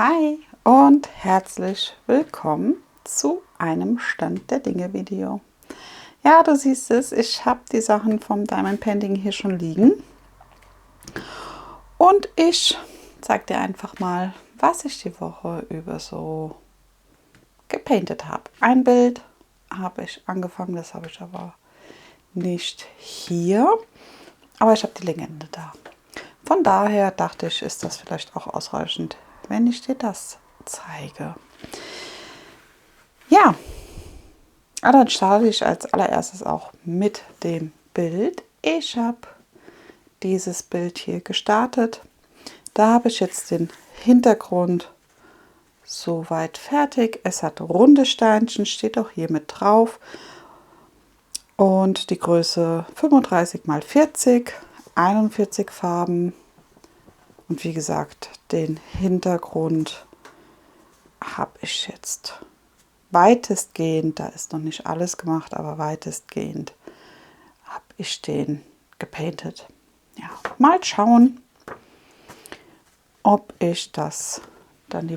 Hi und herzlich willkommen zu einem Stand der Dinge Video. Ja, du siehst es, ich habe die Sachen vom Diamond Painting hier schon liegen und ich zeige dir einfach mal, was ich die Woche über so gepaintet habe. Ein Bild habe ich angefangen, das habe ich aber nicht hier, aber ich habe die Legende da. Von daher dachte ich, ist das vielleicht auch ausreichend, wenn ich dir das zeige. Ja, dann starte ich als allererstes auch mit dem Bild. Ich habe dieses Bild hier gestartet. Da habe ich jetzt den Hintergrund soweit fertig. Es hat runde Steinchen, steht auch hier mit drauf. Und die Größe 35 x 40, 41 Farben. Und wie gesagt, den Hintergrund habe ich jetzt weitestgehend, da ist noch nicht alles gemacht, aber weitestgehend habe ich den gepaintet. Ja, mal schauen, ob ich das dann die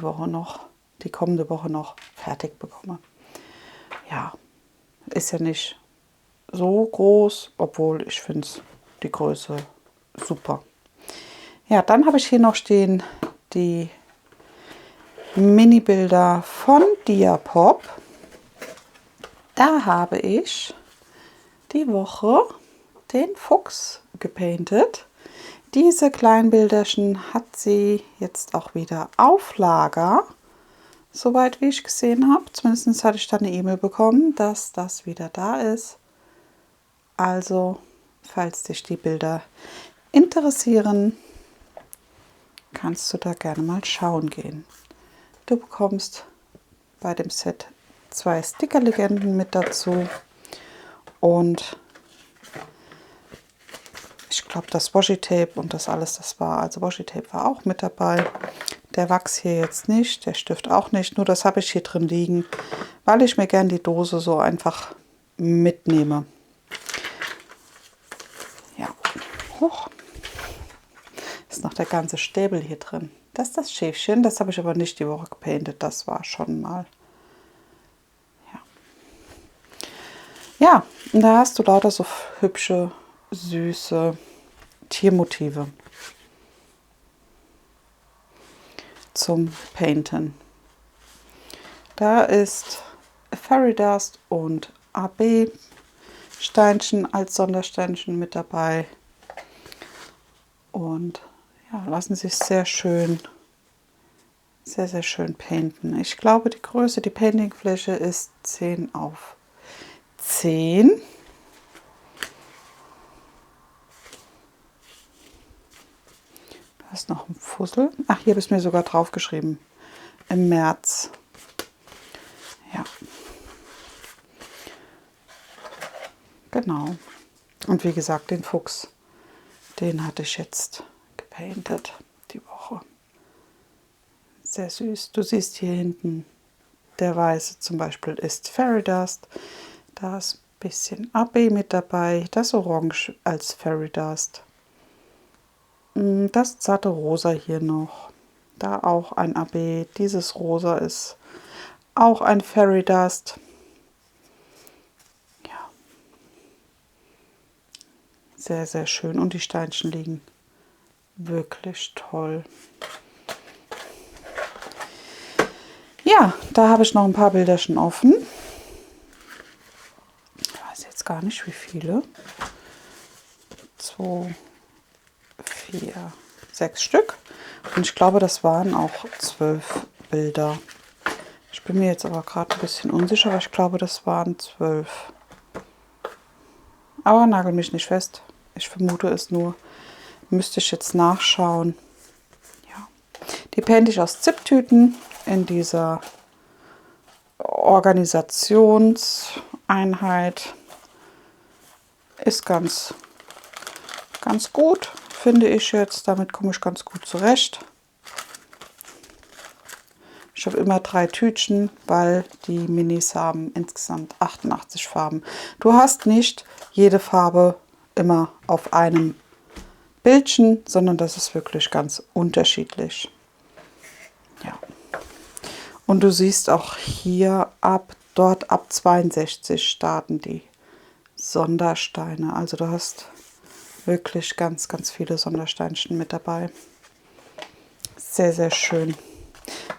kommende Woche noch fertig bekomme. Ja, ist ja nicht so groß, obwohl ich finde die Größe super. Ja, dann habe ich hier noch stehen die Mini-Bilder von Diapop. Da habe ich die Woche den Fuchs gepaintet. Diese kleinen Bilderchen hat sie jetzt auch wieder auf Lager, soweit wie ich gesehen habe. Zumindest hatte ich dann eine E-Mail bekommen, dass das wieder da ist. Also, falls dich die Bilder interessieren, kannst du da gerne mal schauen gehen. Du bekommst bei dem Set 2 Sticker-Legenden mit dazu und ich glaube das Washi-Tape und das alles, das war, also Washi-Tape war auch mit dabei. Der Wachs hier jetzt nicht, der Stift auch nicht, nur das habe ich hier drin liegen, weil ich mir gern die Dose so einfach mitnehme. Ja, hoch. Ist noch der ganze Stäbel hier drin. Das ist das Schäfchen, das habe ich aber nicht die Woche gepaintet, das war schon mal. Ja, und da hast du lauter so hübsche, süße Tiermotive zum Painten. Da ist Fairy Dust und AB Steinchen als Sondersteinchen mit dabei. Und ja, lassen sich sehr schön painten. Ich glaube, die Größe, die Paintingfläche ist 10 auf 10. Da ist noch ein Fussel. Ach, hier habe ich mir sogar drauf geschrieben. Im März. Ja. Genau. Und wie gesagt, den Fuchs, den hatte ich jetzt gepaintet die Woche. Sehr süß. Du siehst hier hinten, der weiße zum Beispiel ist Fairy Dust. Da ist ein bisschen AB mit dabei. Das Orange als Fairy Dust. Das zarte Rosa hier noch. Da auch ein AB. Dieses Rosa ist auch ein Fairy Dust. Ja. Sehr, sehr schön. Und die Steinchen liegen wirklich toll. Ja, da habe ich noch ein paar Bilderchen offen. Ich weiß jetzt gar nicht, wie viele. 2, 4, 6 Stück. Und ich glaube, das waren auch 12 Bilder. Ich bin mir jetzt aber gerade ein bisschen unsicher, aber ich glaube, das waren 12. Aber nagel mich nicht fest. Ich vermute es nur. Müsste ich jetzt nachschauen. Ja. Die painte ich aus Zip-Tüten in dieser Organisationseinheit. Ist ganz gut, finde ich jetzt. Damit komme ich ganz gut zurecht. Ich habe immer 3 Tütchen, weil die Minis haben insgesamt 88 Farben. Du hast nicht jede Farbe immer auf einem Bildchen, sondern das ist wirklich ganz unterschiedlich. Ja. Und du siehst auch hier dort ab 62 starten die Sondersteine. Also du hast wirklich ganz, ganz viele Sondersteinchen mit dabei. Sehr, sehr schön.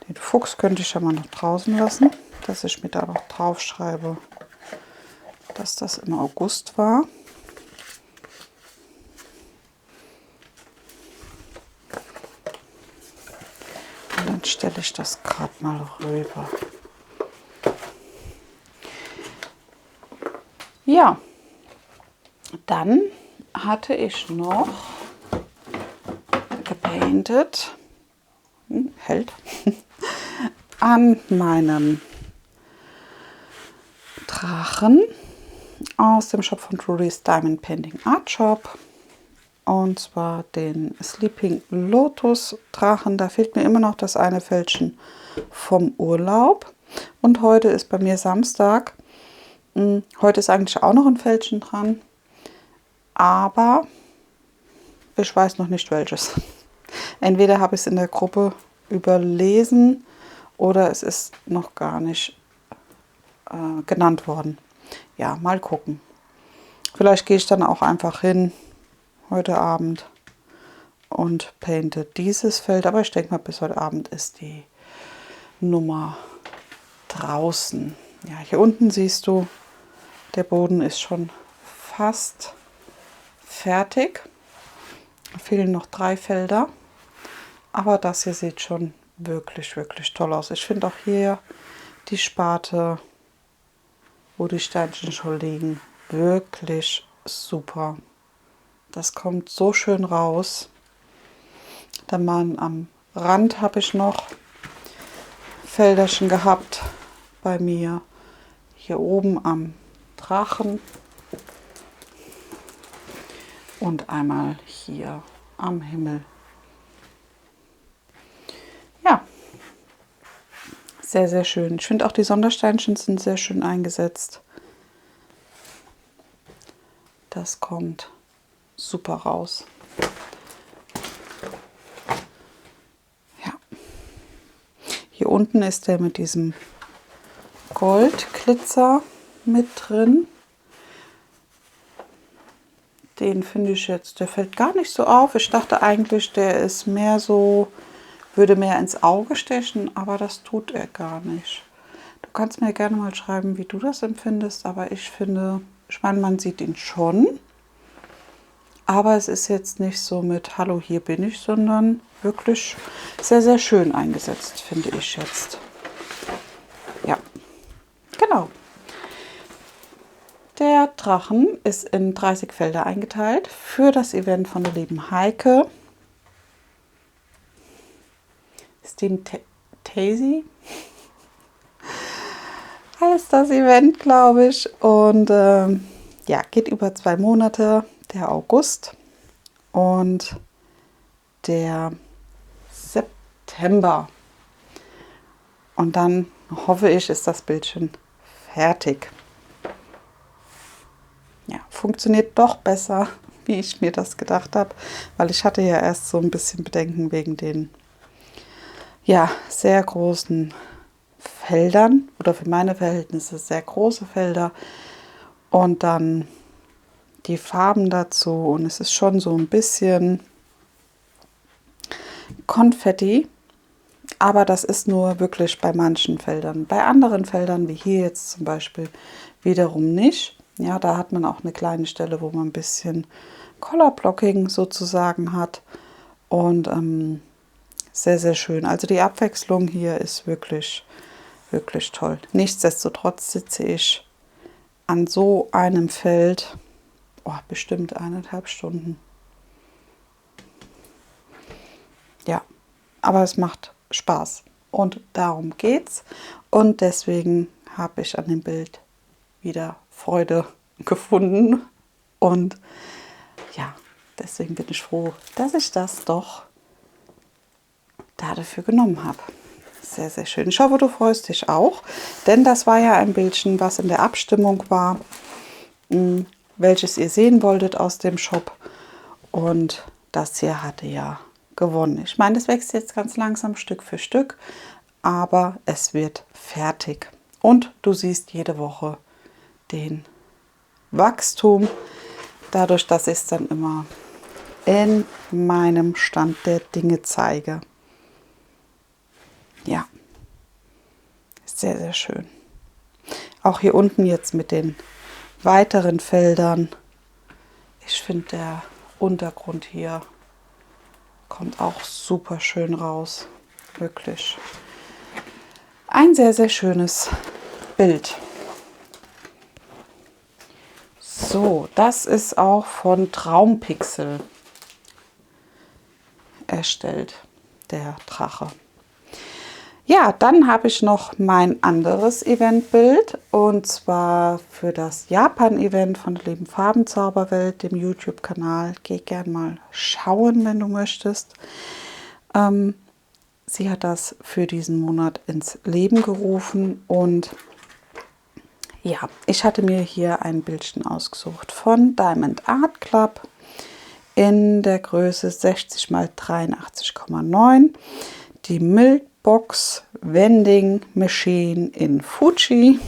Den Fuchs könnte ich ja mal noch draußen lassen, dass ich mir da noch drauf schreibe, dass das im August war. Und dann stelle ich das gerade mal rüber. Ja, dann hatte ich noch gepainted, hält, an meinem Drachen aus dem Shop von Trudy's Diamond Painting Art Shop. Und zwar den Sleeping Lotus Drachen. Da fehlt mir immer noch das eine Fältchen vom Urlaub. Und heute ist bei mir Samstag. Heute ist eigentlich auch noch ein Fältchen dran. Aber ich weiß noch nicht welches. Entweder habe ich es in der Gruppe überlesen oder es ist noch gar nicht genannt worden. Ja, mal gucken. Vielleicht gehe ich dann auch einfach hin heute Abend und painte dieses Feld. Aber ich denke mal, bis heute Abend ist die Nummer draußen. Ja, hier unten siehst du, der Boden ist schon fast fertig. Da fehlen noch 3 Felder. Aber das hier sieht schon wirklich, wirklich toll aus. Ich finde auch hier die Sparte, wo die Steinchen schon liegen, wirklich super. Das kommt so schön raus. Dann mal am Rand habe ich noch Felderchen gehabt bei mir. Hier oben am Drachen. Und einmal hier am Himmel. Ja, sehr, sehr schön. Ich finde auch die Sondersteinchen sind sehr schön eingesetzt. Das kommt super raus. Ja. Hier unten ist der mit diesem Goldglitzer mit drin. Den finde ich jetzt, der fällt gar nicht so auf. Ich dachte eigentlich, der ist mehr so, würde mehr ins Auge stechen, aber das tut er gar nicht. Du kannst mir gerne mal schreiben, wie du das empfindest, aber ich finde, ich meine, man sieht ihn schon, aber es ist jetzt nicht so mit Hallo, hier bin ich, sondern wirklich sehr, sehr schön eingesetzt, finde ich jetzt. Ja, genau. Der Drachen ist in 30 Felder eingeteilt für das Event von der lieben Heike. Steam Tazy heißt das Event, glaube ich. Und ja, geht über 2 Monate, der August und der September. Und dann hoffe ich, ist das Bildchen fertig. Ja, funktioniert doch besser, wie ich mir das gedacht habe, weil ich hatte ja erst so ein bisschen Bedenken wegen den ja, sehr großen Feldern oder für meine Verhältnisse sehr große Felder und dann die Farben dazu und es ist schon so ein bisschen Konfetti, aber das ist nur wirklich bei manchen Feldern. Bei anderen Feldern, wie hier jetzt zum Beispiel, wiederum nicht. Ja, da hat man auch eine kleine Stelle, wo man ein bisschen Color Blocking sozusagen hat und sehr, sehr schön. Also die Abwechslung hier ist wirklich, wirklich toll. Nichtsdestotrotz sitze ich an so einem Feld, bestimmt 1,5 Stunden. Ja, aber es macht Spaß und darum geht's. Und deswegen habe ich an dem Bild wieder Freude gefunden. Und ja, deswegen bin ich froh, dass ich das doch dafür genommen habe. Sehr, sehr schön. Ich hoffe, du freust dich auch, denn das war ja ein Bildchen, was in der Abstimmung war, welches ihr sehen wolltet aus dem Shop. Und das hier hatte ja gewonnen. Ich meine, das wächst jetzt ganz langsam Stück für Stück, aber es wird fertig. Und du siehst jede Woche den Wachstum, dadurch, dass ich es dann immer in meinem Stand der Dinge zeige. Ja, sehr, sehr schön. Auch hier unten jetzt mit den weiteren Feldern. Ich finde, der Untergrund hier kommt auch super schön raus. Wirklich. Ein sehr, sehr schönes Bild. So, das ist auch von Traumpixel erstellt, der Drache. Ja, dann habe ich noch mein anderes Eventbild und zwar für das Japan-Event von der lieben Farbenzauberwelt, dem YouTube-Kanal. Geh gern mal schauen, wenn du möchtest. Sie hat das für diesen Monat ins Leben gerufen und ja, ich hatte mir hier ein Bildchen ausgesucht von Diamond Art Club in der Größe 60 x 83,9. Die Milkbox Vending Machine in Fuji.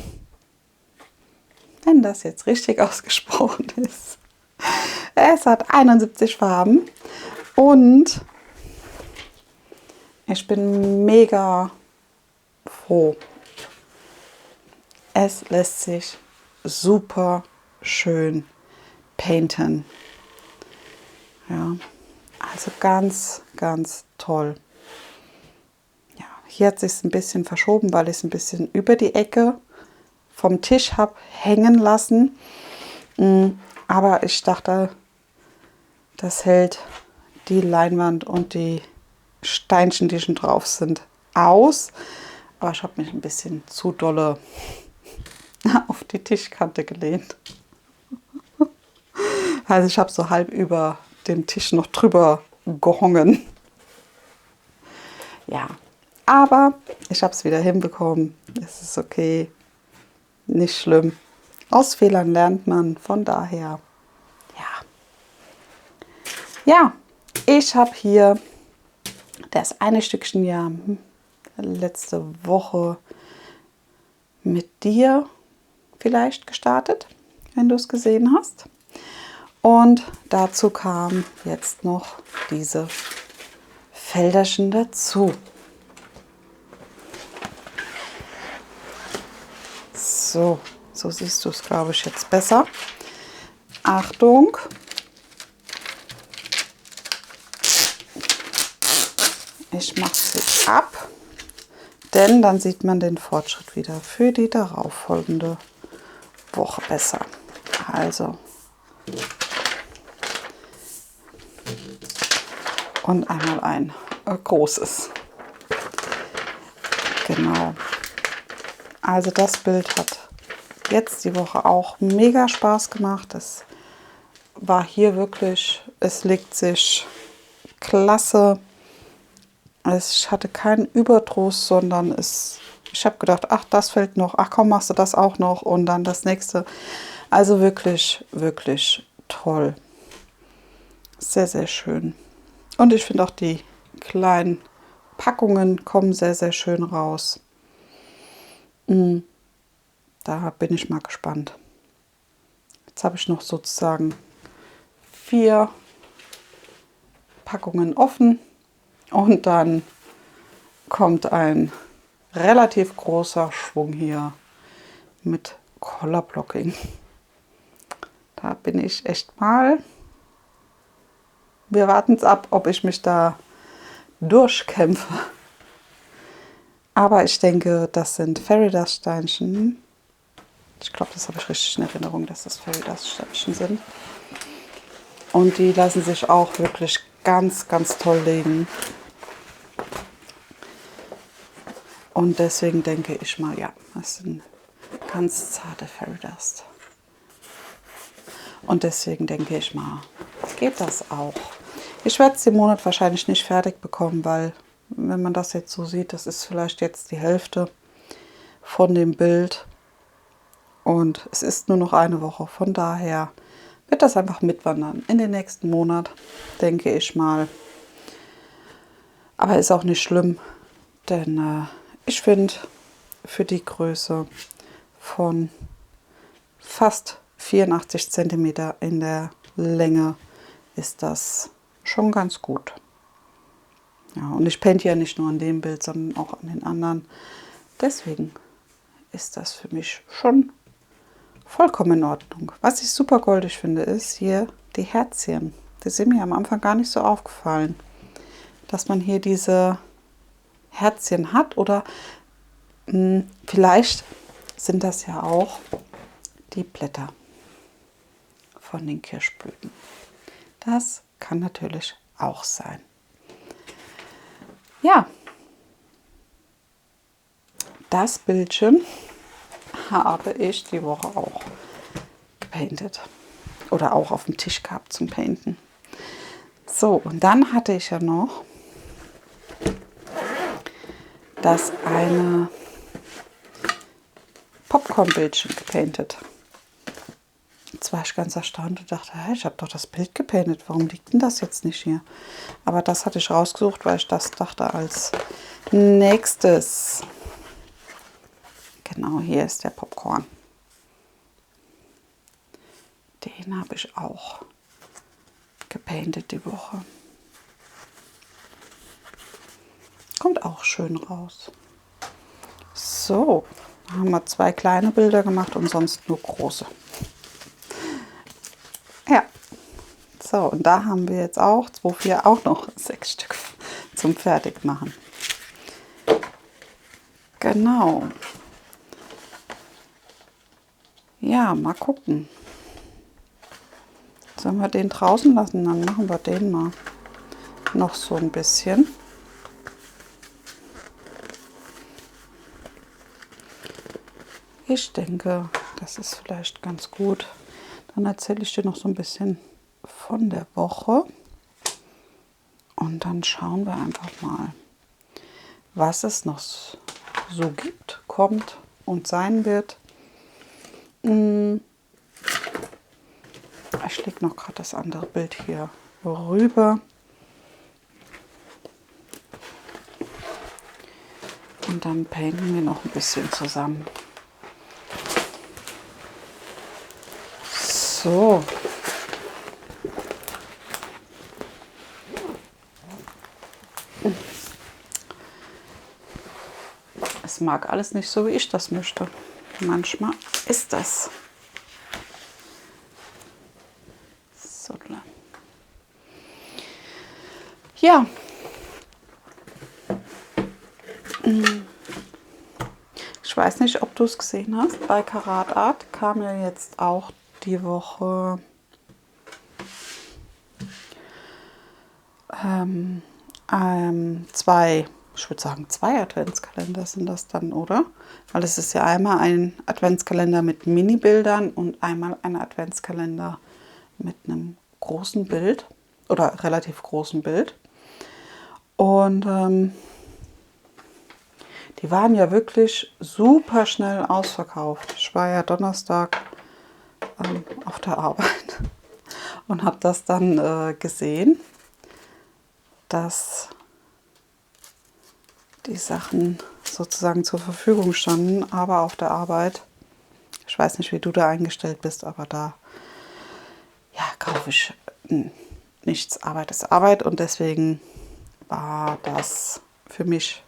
Wenn das jetzt richtig ausgesprochen ist. Es hat 71 Farben und ich bin mega froh. Es lässt sich super schön painten. Ja, also ganz, ganz toll. Ja, hier hat es sich ein bisschen verschoben, weil ich es ein bisschen über die Ecke vom Tisch habe hängen lassen. Aber ich dachte, das hält die Leinwand und die Steinchen, die schon drauf sind, aus. Aber ich habe mich ein bisschen zu dolle auf die Tischkante gelehnt. Also ich habe so halb über dem Tisch noch drüber gehongen. Ja, aber ich habe es wieder hinbekommen. Es ist okay, nicht schlimm. Aus Fehlern lernt man, von daher, ja. Ja, ich habe hier das eine Stückchen ja letzte Woche mit dir vielleicht gestartet, wenn du es gesehen hast. Und dazu kam jetzt noch diese Felderchen dazu. So siehst du es, glaube ich, jetzt besser. Achtung! Ich mache sie ab, denn dann sieht man den Fortschritt wieder für die darauffolgende Woche besser. Also und einmal ein großes. Genau. Also das Bild hat jetzt die Woche auch mega Spaß gemacht. Es war hier wirklich, es legt sich klasse. Ich hatte keinen Überdruss, sondern ich habe gedacht, ach, das fällt noch, ach komm, machst du das auch noch und dann das nächste. Also wirklich, wirklich toll. Sehr, sehr schön. Und ich finde auch die kleinen Packungen kommen sehr, sehr schön raus. Da bin ich mal gespannt. Jetzt habe ich noch sozusagen 4 Packungen offen und dann kommt ein relativ großer Schwung hier mit Color Blocking. Da bin ich echt mal. Wir warten es ab, ob ich mich da durchkämpfe. Aber ich denke, das sind Fairy Dust Steinchen. Ich glaube, das habe ich richtig in Erinnerung, dass das Fairy Dust Steinchen sind. Und die lassen sich auch wirklich ganz, ganz toll legen. Und deswegen denke ich mal, ja, das sind ganz zarte Fairy Dust. Und deswegen denke ich mal, geht das auch. Ich werde es den Monat wahrscheinlich nicht fertig bekommen, weil, wenn man das jetzt so sieht, das ist vielleicht jetzt die Hälfte von dem Bild. Und es ist nur noch eine Woche. Von daher wird das einfach mitwandern in den nächsten Monat, denke ich mal. Aber ist auch nicht schlimm, denn ich finde, für die Größe von fast 84 cm in der Länge ist das schon ganz gut. Ja, und ich painte ja nicht nur an dem Bild, sondern auch an den anderen. Deswegen ist das für mich schon vollkommen in Ordnung. Was ich super goldig finde, ist hier die Herzchen. Das sind mir am Anfang gar nicht so aufgefallen, dass man hier diese Herzchen hat. Oder vielleicht sind das ja auch die Blätter von den Kirschblüten. Das kann natürlich auch sein. Ja, das Bildchen habe ich die Woche auch gepaintet oder auch auf dem Tisch gehabt zum Painten. So, und dann hatte ich ja noch das eine Popcorn-Bildchen gepaintet. Jetzt war ich ganz erstaunt und dachte, hey, ich habe doch das Bild gepaintet, warum liegt denn das jetzt nicht hier? Aber das hatte ich rausgesucht, weil ich das dachte als nächstes. Genau, hier ist der Popcorn. Den habe ich auch gepaintet die Woche. Kommt auch schön raus. So, da haben wir 2 kleine Bilder gemacht und sonst nur große. Ja, so, und da haben wir jetzt auch 2, 4 auch noch 6 Stück zum Fertigmachen. Genau. Ja, mal gucken. Sollen wir den draußen lassen? Dann machen wir den mal noch so ein bisschen. Ich denke, das ist vielleicht ganz gut. Dann erzähle ich dir noch so ein bisschen von der Woche. Und dann schauen wir einfach mal, was es noch so gibt, kommt und sein wird. Ich lege noch gerade das andere Bild hier rüber. Und dann painten wir noch ein bisschen zusammen. So. Es mag alles nicht so, wie ich das möchte. Manchmal ist das so. Ja. Ich weiß nicht, ob du es gesehen hast. Bei Karat Art kam ja jetzt auch die Woche ich würde sagen 2 Adventskalender sind das dann, oder? Weil es ist ja einmal ein Adventskalender mit Mini-Bildern und einmal ein Adventskalender mit einem großen Bild oder relativ großen Bild. Und die waren ja wirklich super schnell ausverkauft. Ich war ja Donnerstag auf der Arbeit und habe das dann gesehen, dass die Sachen sozusagen zur Verfügung standen, aber auf der Arbeit, ich weiß nicht, wie du da eingestellt bist, aber da ja, kaufe ich nichts. Arbeit ist Arbeit und deswegen war das für mich,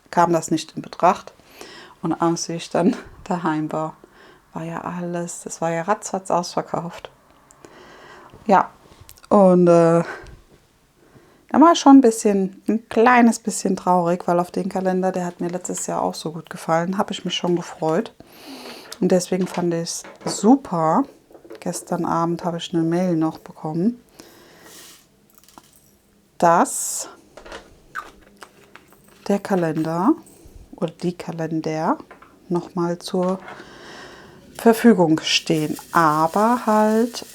kam das nicht in Betracht. Und als ich dann daheim war, war ja alles, das war ja ratzfatz ausverkauft. Ja, und da war schon ein kleines bisschen traurig, weil auf den Kalender, der hat mir letztes Jahr auch so gut gefallen, habe ich mich schon gefreut. Und deswegen fand ich es super. Gestern Abend habe ich eine Mail noch bekommen, dass der Kalender oder die Kalender nochmal zur Verfügung stehen, aber halt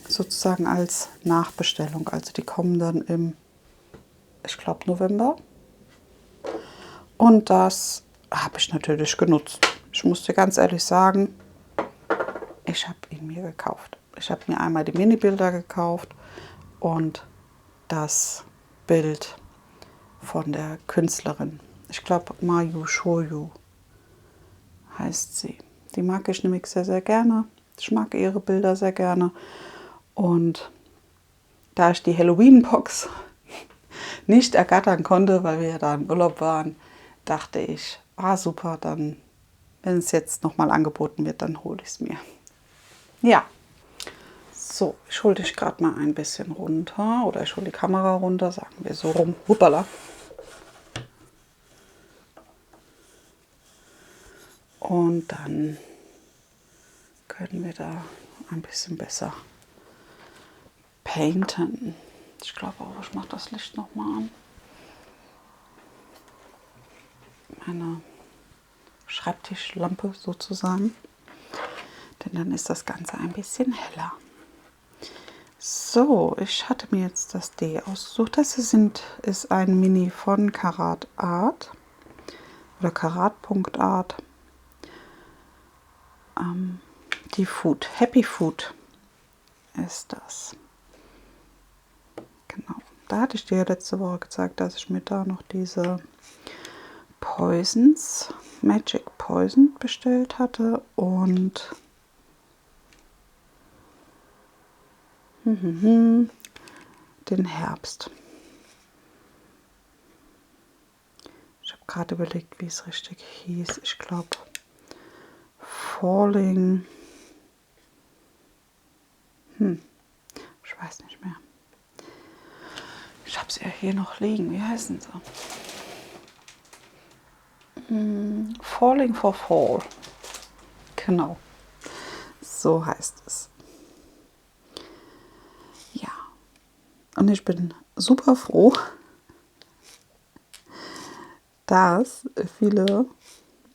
sozusagen als Nachbestellung. Also die kommen dann im, ich glaube, November. Und das habe ich natürlich genutzt. Ich muss dir ganz ehrlich sagen, ich habe ihn mir gekauft. Ich habe mir einmal die Mini-Bilder gekauft und das Bild von der Künstlerin. Ich glaube, Mayu Shoyu heißt sie. Die mag ich nämlich sehr, sehr gerne. Ich mag ihre Bilder sehr gerne. Und da ich die Halloween-Box nicht ergattern konnte, weil wir ja da im Urlaub waren, dachte ich, super, dann, wenn es jetzt nochmal angeboten wird, dann hole ich es mir. Ja, so, ich hole dich gerade mal ein bisschen runter oder ich hole die Kamera runter, sagen wir so rum. Hoppala. Und dann können wir da ein bisschen besser painten. Ich glaube auch, ich mache das Licht nochmal an. Meine Schreibtischlampe sozusagen. Denn dann ist das Ganze ein bisschen heller. So, ich hatte mir jetzt das D ausgesucht. Das ist ein Mini von Karat Art oder Karat.art. Die Food, Happy Food ist das. Genau, da hatte ich dir ja letzte Woche gezeigt, dass ich mir da noch diese Poisons, Magic Poison bestellt hatte und den Herbst. Ich habe gerade überlegt, wie es richtig hieß. Ich glaube Falling. Ich weiß nicht mehr. Ich habe sie ja hier noch liegen. Wie heißen sie? Falling for Fall. Genau. So heißt es. Ja. Und ich bin super froh, dass viele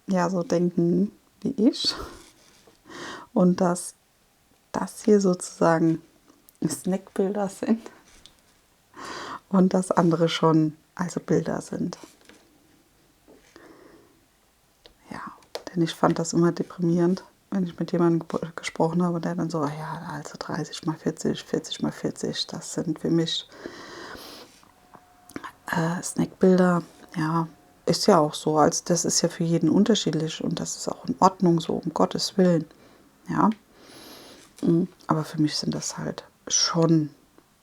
ja so denken wie ich und dass das hier sozusagen Snackbilder sind und dass andere schon also Bilder sind. Ja, denn ich fand das immer deprimierend, wenn ich mit jemandem gesprochen habe, der dann so, ja, also 30 mal 40, 40 mal 40, das sind für mich Snackbilder. Ja, ist ja auch so, also das ist ja für jeden unterschiedlich und das ist auch in Ordnung so, um Gottes Willen. Ja, aber für mich sind das halt schon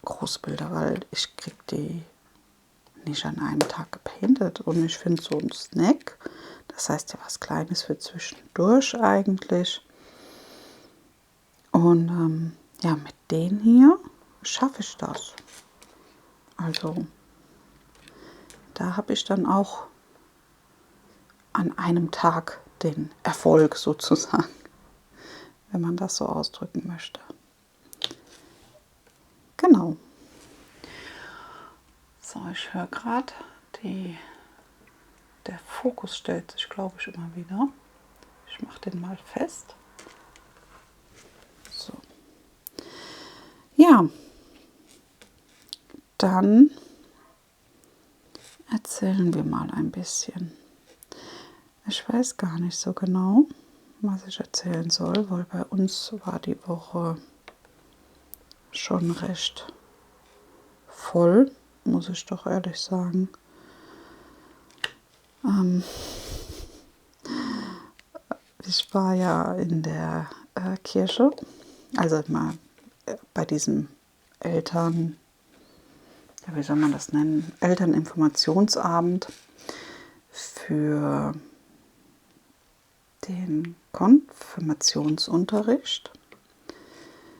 Großbilder, weil ich kriege die nicht an einem Tag gepainted. Und ich finde so ein Snack, das heißt ja was Kleines für zwischendurch eigentlich. Und ja, mit denen hier schaffe ich das. Also da habe ich dann auch an einem Tag den Erfolg sozusagen, wenn man das so ausdrücken möchte. Genau. So, ich höre gerade, der Fokus stellt sich, glaube ich, immer wieder. Ich mache den mal fest. So. Ja, dann erzählen wir mal ein bisschen. Ich weiß gar nicht so genau, was ich erzählen soll, weil bei uns war die Woche schon recht voll, muss ich doch ehrlich sagen. Ich war ja in der Kirche, also mal bei diesem Eltern, ja, wie soll man das nennen, Elterninformationsabend für den Konfirmationsunterricht.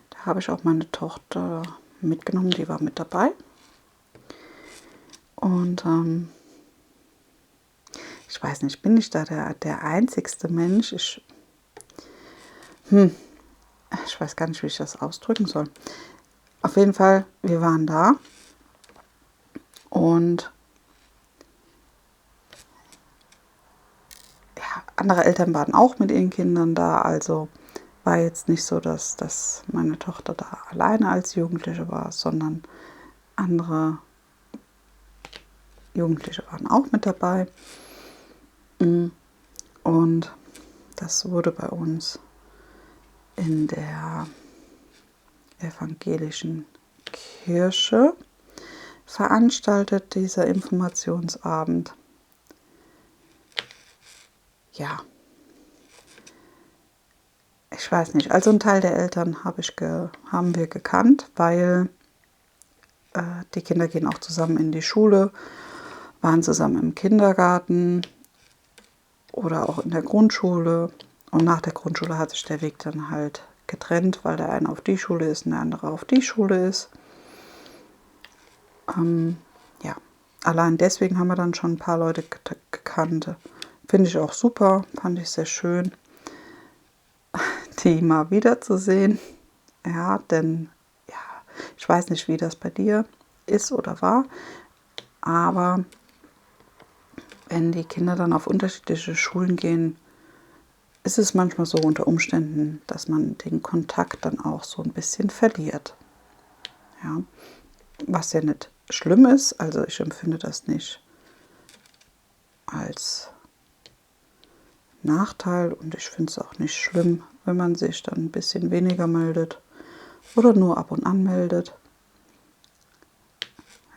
Da habe ich auch meine Tochter mitgenommen, die war mit dabei. Und ich weiß nicht, bin ich da der einzigste Mensch? Ich weiß gar nicht, wie ich das ausdrücken soll. Auf jeden Fall, wir waren da und ja, andere Eltern waren auch mit ihren Kindern da. Also war jetzt nicht so, dass meine Tochter da alleine als Jugendliche war, sondern andere Jugendliche waren auch mit dabei. Und das wurde bei uns in der evangelischen Kirche veranstaltet, dieser Informationsabend. ja, ich weiß nicht. Also einen Teil der Eltern haben wir gekannt, weil die Kinder gehen auch zusammen in die Schule, waren zusammen im Kindergarten oder auch in der Grundschule. Und nach der Grundschule hat sich der Weg dann halt getrennt, weil der eine auf die Schule ist und der andere auf die Schule ist. Ja, allein deswegen haben wir dann schon ein paar Leute gekannt. Finde ich auch super, fand ich sehr schön, die mal wiederzusehen. Ja, denn ja, ich weiß nicht, wie das bei dir ist oder war, aber wenn die Kinder dann auf unterschiedliche Schulen gehen, ist es manchmal so unter Umständen, dass man den Kontakt dann auch so ein bisschen verliert. Ja, was ja nicht schlimm ist, also ich empfinde das nicht als Nachteil und ich finde es auch nicht schlimm, wenn man sich dann ein bisschen weniger meldet oder nur ab und an meldet.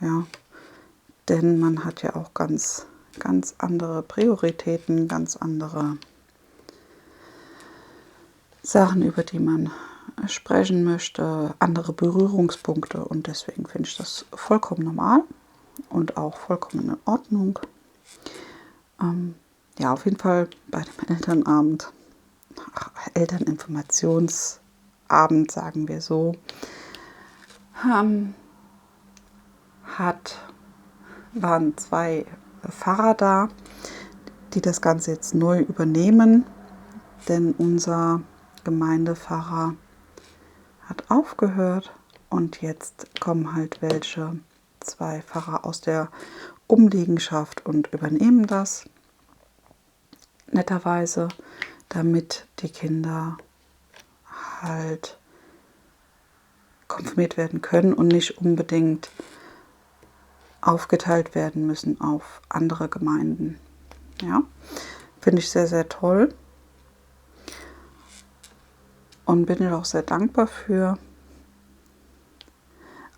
Ja, denn man hat ja auch ganz andere Prioritäten, ganz andere Sachen, über die man sprechen möchte, andere Berührungspunkte und deswegen finde ich das vollkommen normal und auch vollkommen in Ordnung. Ja, auf jeden Fall bei dem Elternabend, Elterninformationsabend, sagen wir so, waren 2 Pfarrer da, die das Ganze jetzt neu übernehmen, denn unser Gemeindepfarrer hat aufgehört und jetzt kommen halt 2 Pfarrer aus der Umliegenschaft und übernehmen das netterweise, damit die Kinder halt konfirmiert werden können und nicht unbedingt aufgeteilt werden müssen auf andere Gemeinden. Ja, finde ich sehr, sehr toll und bin ich auch sehr dankbar für.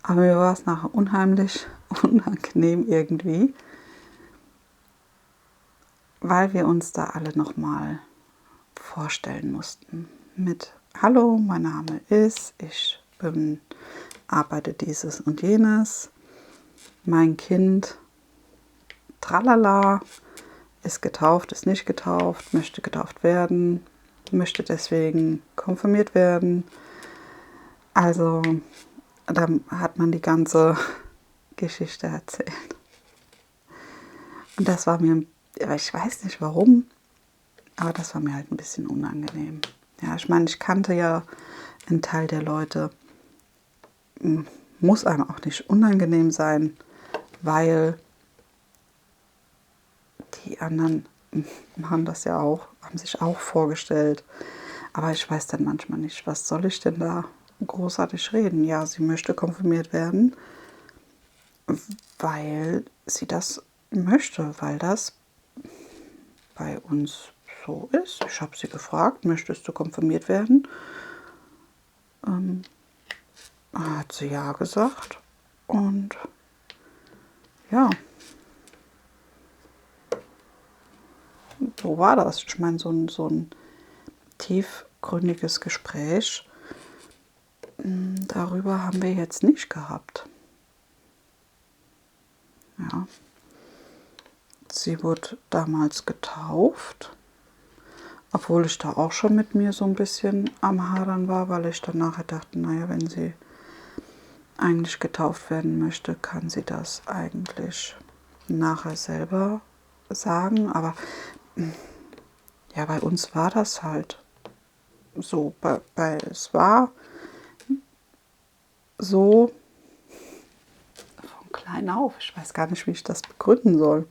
Aber mir war es nachher unheimlich unangenehm irgendwie, weil wir uns da alle nochmal vorstellen mussten mit Hallo, mein Name ist, ich arbeite dieses und jenes, mein Kind, tralala, ist getauft, ist nicht getauft, möchte getauft werden, möchte deswegen konfirmiert werden. Also da hat man die ganze Geschichte erzählt. Und das war mir, ich weiß nicht warum, aber das war mir halt ein bisschen unangenehm. Ja, ich meine, ich kannte ja einen Teil der Leute. Muss einem auch nicht unangenehm sein, weil die anderen machen das ja auch, haben sich auch vorgestellt. Aber ich weiß dann manchmal nicht, was soll ich denn da großartig reden? Ja, sie möchte konfirmiert werden, weil sie das möchte, weil das bei uns so ist. Ich habe sie gefragt, möchtest du konfirmiert werden? Hat sie ja gesagt. Und ja, so war das. Ich meine, so ein tiefgründiges Gespräch darüber haben wir jetzt nicht gehabt. Ja. Sie wurde damals getauft, obwohl ich da auch schon mit mir so ein bisschen am Hadern war, weil ich dann nachher dachte, naja, wenn sie eigentlich getauft werden möchte, kann sie das eigentlich nachher selber sagen. Aber ja, bei uns war das halt so. Es war so von klein auf. Ich weiß gar nicht, wie ich das begründen soll.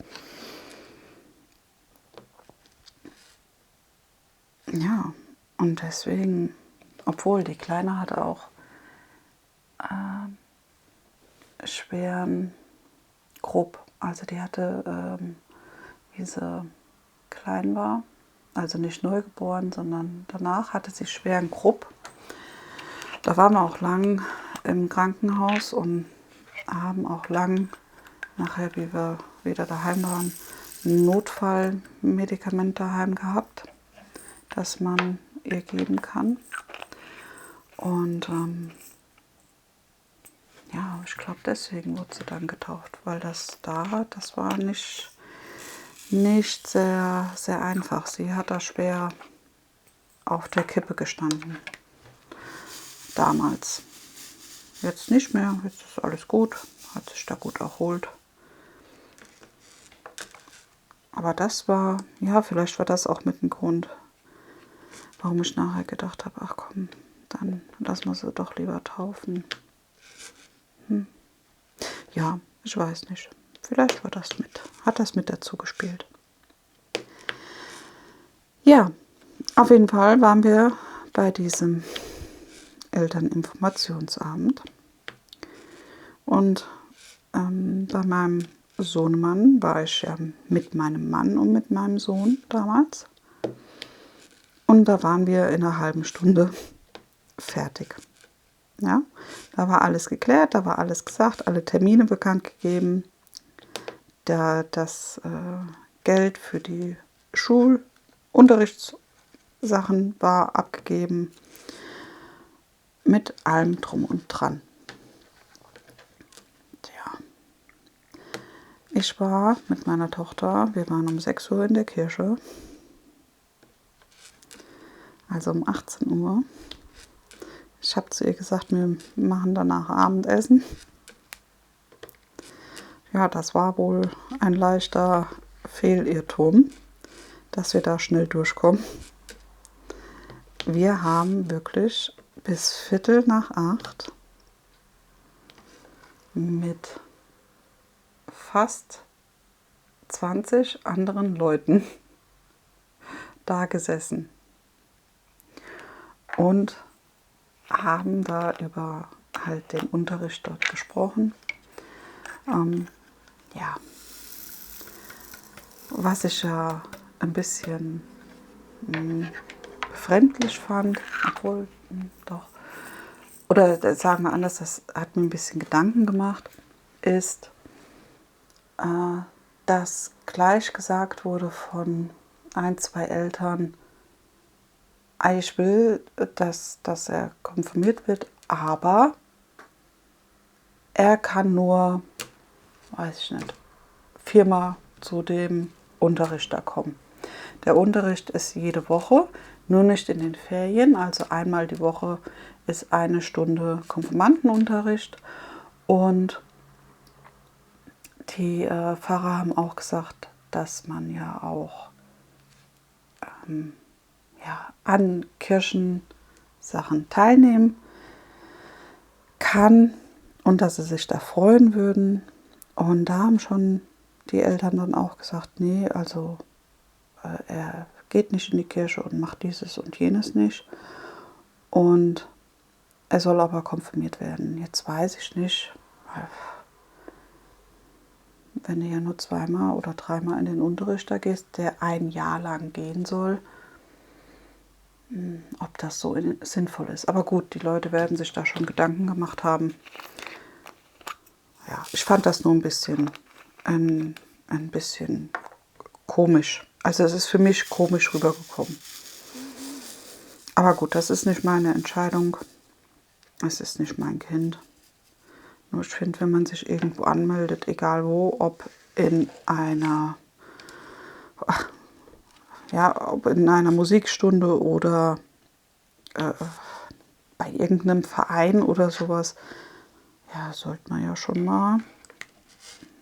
Ja, und deswegen, obwohl die Kleine hatte auch schweren Grupp. Also die hatte, wie sie klein war, also nicht neugeboren, sondern danach hatte sie schweren Grupp. Da waren wir auch lang im Krankenhaus und haben auch lang, nachher wie wir wieder daheim waren, ein Notfallmedikament daheim gehabt, das man ihr geben kann. Und ja, ich glaube, deswegen wurde sie dann getauft, weil das war nicht sehr, sehr einfach. Sie hat da schwer auf der Kippe gestanden. Damals. Jetzt nicht mehr, jetzt ist alles gut, hat sich da gut erholt. Aber das war, ja, vielleicht war das auch mit dem Grund, warum ich nachher gedacht habe, ach komm, dann lassen wir sie doch lieber taufen. Ja, ich weiß nicht. Vielleicht hat das mit dazu gespielt. Ja, auf jeden Fall waren wir bei diesem Elterninformationsabend. Und bei meinem Sohnemann war ich ja mit meinem Mann und mit meinem Sohn damals. Und da waren wir in einer halben Stunde fertig. Ja, da war alles geklärt, da war alles gesagt, alle Termine bekannt gegeben. Das Geld für die Schulunterrichtssachen war abgegeben. Mit allem drum und dran. Ja. Ich war mit meiner Tochter, wir waren um 6 Uhr in der Kirche. Also um 18 Uhr. Ich habe zu ihr gesagt, wir machen danach Abendessen. Ja, das war wohl ein leichter Fehlirrtum, dass wir da schnell durchkommen. Wir haben wirklich bis 7:45 mit fast 20 anderen Leuten da gesessen und haben da über halt den Unterricht dort gesprochen. Ja, was ich ja ein bisschen befremdlich fand, obwohl doch, oder sagen wir anders, das hat mir ein bisschen Gedanken gemacht, ist, dass gleich gesagt wurde von ein, zwei Eltern, ich will, dass er konfirmiert wird, aber er kann nur, weiß ich nicht, 4-mal zu dem Unterricht da kommen. Der Unterricht ist jede Woche, nur nicht in den Ferien. Also einmal die Woche ist 1 Stunde Konfirmandenunterricht. Und die Pfarrer haben auch gesagt, dass man ja auch an Kirchensachen teilnehmen kann und dass sie sich da freuen würden. Und da haben schon die Eltern dann auch gesagt, nee, also er geht nicht in die Kirche und macht dieses und jenes nicht. Und er soll aber konfirmiert werden. Jetzt weiß ich nicht, wenn du ja nur 2-mal oder 3-mal in den Unterricht da gehst, der 1 Jahr lang gehen soll, ob das so sinnvoll ist. Aber gut, die Leute werden sich da schon Gedanken gemacht haben. Ja, ich fand das nur ein bisschen komisch. Also es ist für mich komisch rübergekommen. Aber gut, das ist nicht meine Entscheidung. Es ist nicht mein Kind. Nur ich finde, wenn man sich irgendwo anmeldet, egal wo, ob in einer Musikstunde oder bei irgendeinem Verein oder sowas, ja, sollte man ja schon mal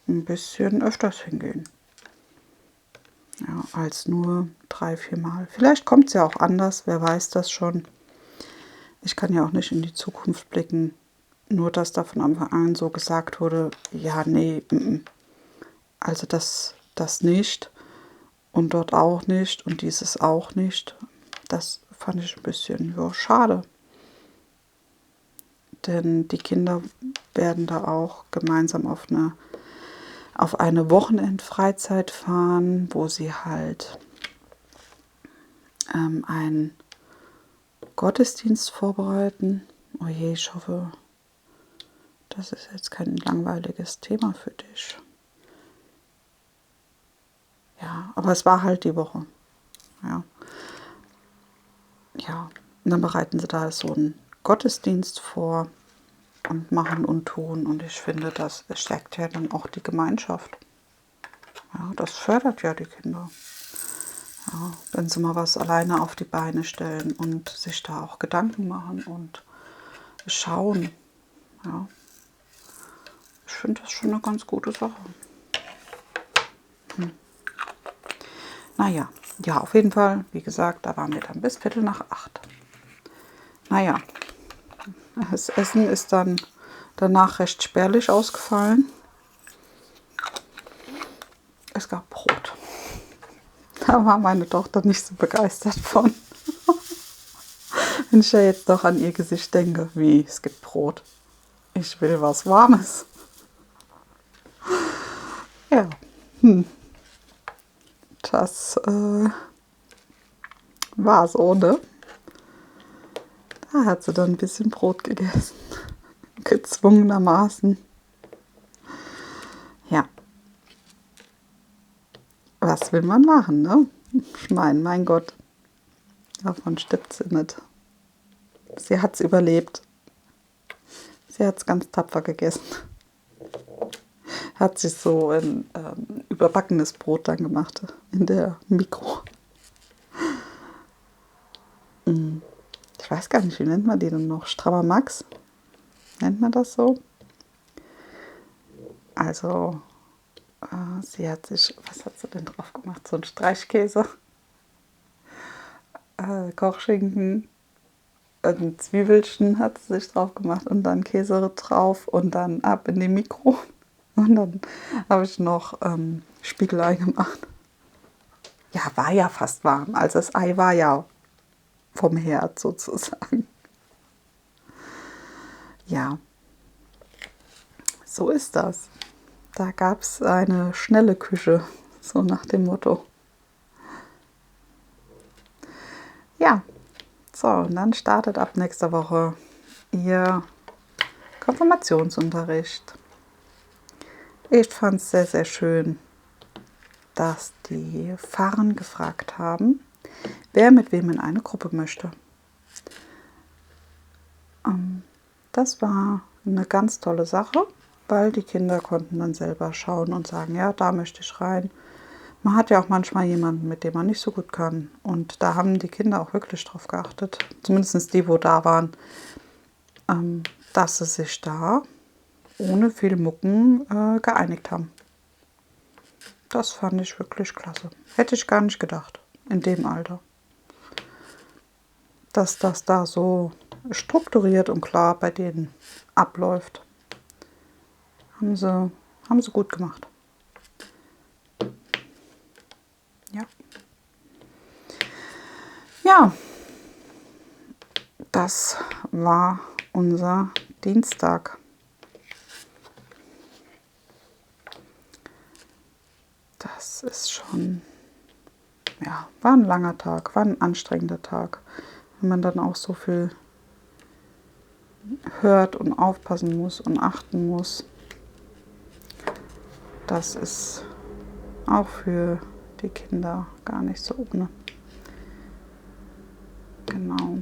ein bisschen öfters hingehen. Ja, als nur 3-4 Mal. Vielleicht kommt es ja auch anders, wer weiß das schon. Ich kann ja auch nicht in die Zukunft blicken. Nur, dass da von Anfang an so gesagt wurde, ja, nee, also das nicht und dort auch nicht und dieses auch nicht. Das fand ich ein bisschen schade. Denn die Kinder werden da auch gemeinsam auf eine Wochenendfreizeit fahren, wo sie halt einen Gottesdienst vorbereiten. Oh je, ich hoffe, das ist jetzt kein langweiliges Thema für dich. Ja, aber es war halt die Woche. Ja. Ja, und dann bereiten sie da so einen Gottesdienst vor und machen und tun. Und ich finde, das stärkt ja dann auch die Gemeinschaft. Ja, das fördert ja die Kinder. Ja, wenn sie mal was alleine auf die Beine stellen und sich da auch Gedanken machen und schauen. Ja, ich finde das schon eine ganz gute Sache. Naja, ja, auf jeden Fall, wie gesagt, da waren wir dann bis 7:45. Naja, das Essen ist dann danach recht spärlich ausgefallen. Es gab Brot. Da war meine Tochter nicht so begeistert von. Wenn ich ja jetzt doch an ihr Gesicht denke, wie, es gibt Brot. Ich will was Warmes. Ja, das war so, ne? Da hat sie dann ein bisschen Brot gegessen. Gezwungenermaßen. Ja, was will man machen, ne? Ich meine, mein Gott, davon stirbt sie nicht. Sie hat es überlebt. Sie hat es ganz tapfer gegessen. Hat sich so ein überbackenes Brot dann gemacht in der Mikro. Ich weiß gar nicht, wie nennt man die denn noch? Strammer Max? Nennt man das so? Also, sie hat sich, was hat sie denn drauf gemacht? So ein Streichkäse, Kochschinken, ein Zwiebelchen hat sie sich drauf gemacht und dann Käse drauf und dann ab in die Mikro. Und dann habe ich noch Spiegelei gemacht. Ja, war ja fast warm. Also das Ei war ja vom Herd sozusagen. Ja, so ist das. Da gab es eine schnelle Küche, so nach dem Motto. Ja, so, und dann startet ab nächster Woche ihr Konfirmationsunterricht. Ich fand es sehr, sehr schön, dass die Pfarrer gefragt haben, wer mit wem in eine Gruppe möchte. Das war eine ganz tolle Sache, weil die Kinder konnten dann selber schauen und sagen, ja, da möchte ich rein. Man hat ja auch manchmal jemanden, mit dem man nicht so gut kann. Und da haben die Kinder auch wirklich drauf geachtet, zumindest die, wo da waren, dass sie sich da ohne viel Mucken geeinigt haben. Das fand ich wirklich klasse. Hätte ich gar nicht gedacht, in dem Alter. Dass das da so strukturiert und klar bei denen abläuft. Haben sie gut gemacht. Ja. Ja, das war unser Dienstag. Das ist schon, ja, war ein langer Tag, war ein anstrengender Tag. Wenn man dann auch so viel hört und aufpassen muss und achten muss. Das ist auch für die Kinder gar nicht so ohne. Genau.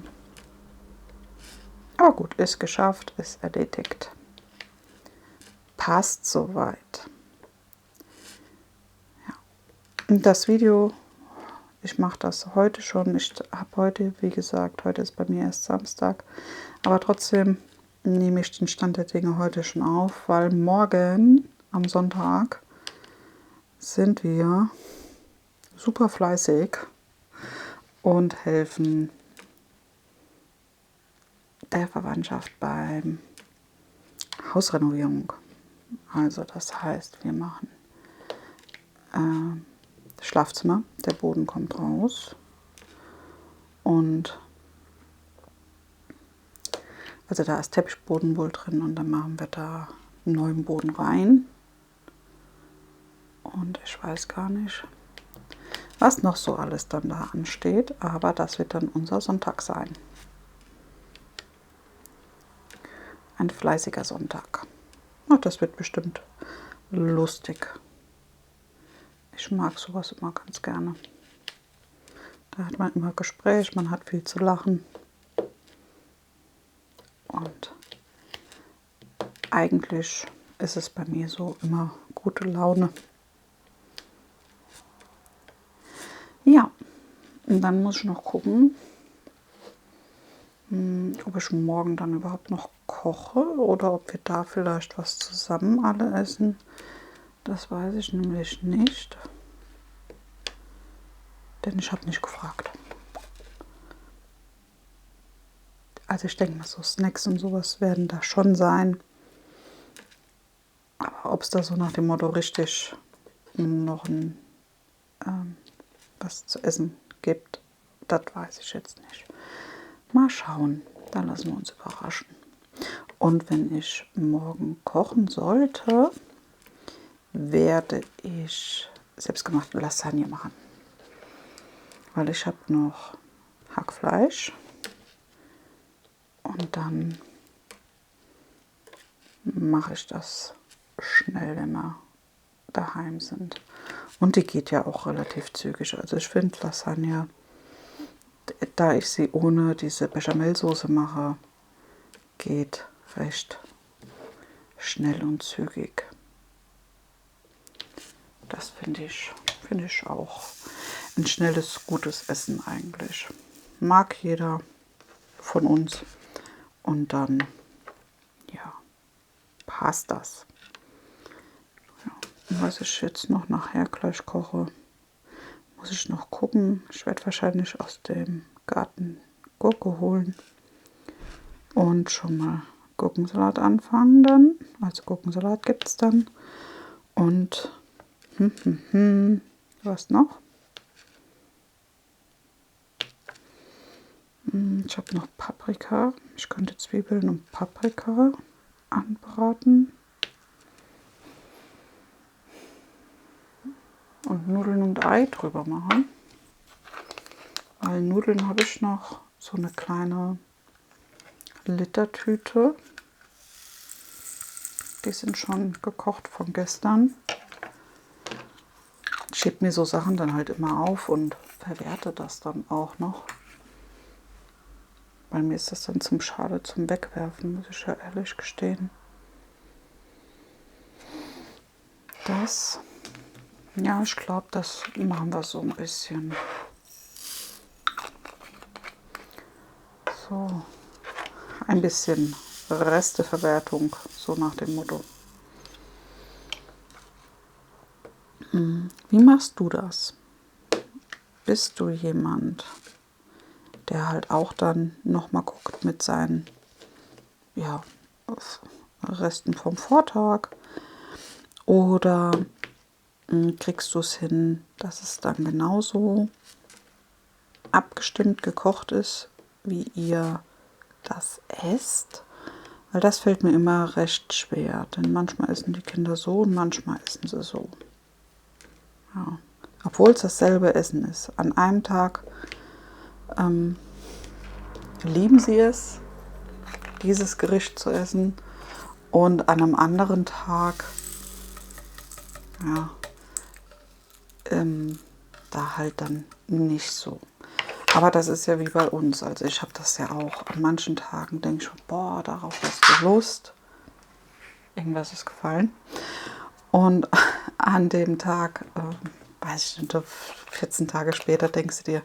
Aber gut, ist geschafft, ist erledigt. Passt soweit. Ja. Und das Video, ich mache das heute schon. Ich habe heute, wie gesagt, heute ist bei mir erst Samstag. Aber trotzdem nehme ich den Stand der Dinge heute schon auf, weil morgen am Sonntag sind wir super fleißig und helfen der Verwandtschaft beim Hausrenovierung. Also das heißt, wir machen das Schlafzimmer, der Boden kommt raus und also da ist Teppichboden wohl drin und dann machen wir da einen neuen Boden rein. Und ich weiß gar nicht, was noch so alles dann da ansteht, aber das wird dann unser Sonntag sein. Ein fleißiger Sonntag. Und das wird bestimmt lustig. Ich mag sowas immer ganz gerne. Da hat man immer Gespräch, man hat viel zu lachen. Und eigentlich ist es bei mir so immer gute Laune. Ja, und dann muss ich noch gucken, ob ich morgen dann überhaupt noch koche oder ob wir da vielleicht was zusammen alle essen. Das weiß ich nämlich nicht, denn ich habe nicht gefragt. Also ich denke mal, so Snacks und sowas werden da schon sein. Aber ob es da so nach dem Motto richtig noch was zu essen gibt, das weiß ich jetzt nicht. Mal schauen, da lassen wir uns überraschen. Und wenn ich morgen kochen sollte, werde ich selbstgemachte Lasagne machen. Weil ich habe noch Hackfleisch und dann mache ich das schnell, wenn wir daheim sind. Und die geht ja auch relativ zügig. Also ich finde Lasagne, da ich sie ohne diese Bechamelsoße mache, geht recht schnell und zügig. Das finde ich auch ein schnelles, gutes Essen eigentlich. Mag jeder von uns. Und dann, ja, passt das. Ja. Und was ich jetzt noch nachher gleich koche, muss ich noch gucken. Ich werde wahrscheinlich aus dem Garten Gurke holen und schon mal Gurkensalat anfangen dann. Also Gurkensalat gibt es dann. Und was noch? Ich habe noch Paprika. Ich könnte Zwiebeln und Paprika anbraten. Und Nudeln und Ei drüber machen. Weil Nudeln habe ich noch so eine kleine Litertüte. Die sind schon gekocht von gestern. Ich schiebe mir so Sachen dann halt immer auf und verwerte das dann auch noch. Weil mir ist das dann zum Schade zum Wegwerfen, muss ich ja ehrlich gestehen. Das, ja, ich glaube, das machen wir so ein bisschen. So, ein bisschen Resteverwertung, so nach dem Motto. Wie machst du das? Bist du jemand, der halt auch dann nochmal guckt mit seinen Resten vom Vortag? Oder kriegst du es hin, dass es dann genauso abgestimmt gekocht ist, wie ihr das esst? Weil das fällt mir immer recht schwer, denn manchmal essen die Kinder so und manchmal essen sie so. Ja. Obwohl es dasselbe Essen ist. An einem Tag lieben sie es, dieses Gericht zu essen, und an einem anderen Tag, ja, da halt dann nicht so. Aber das ist ja wie bei uns. Also ich habe das ja auch. An manchen Tagen denke ich schon, boah, darauf hast du Lust. Irgendwas ist gefallen. Und an dem Tag, weiß ich nicht, 14 Tage später denkst du dir,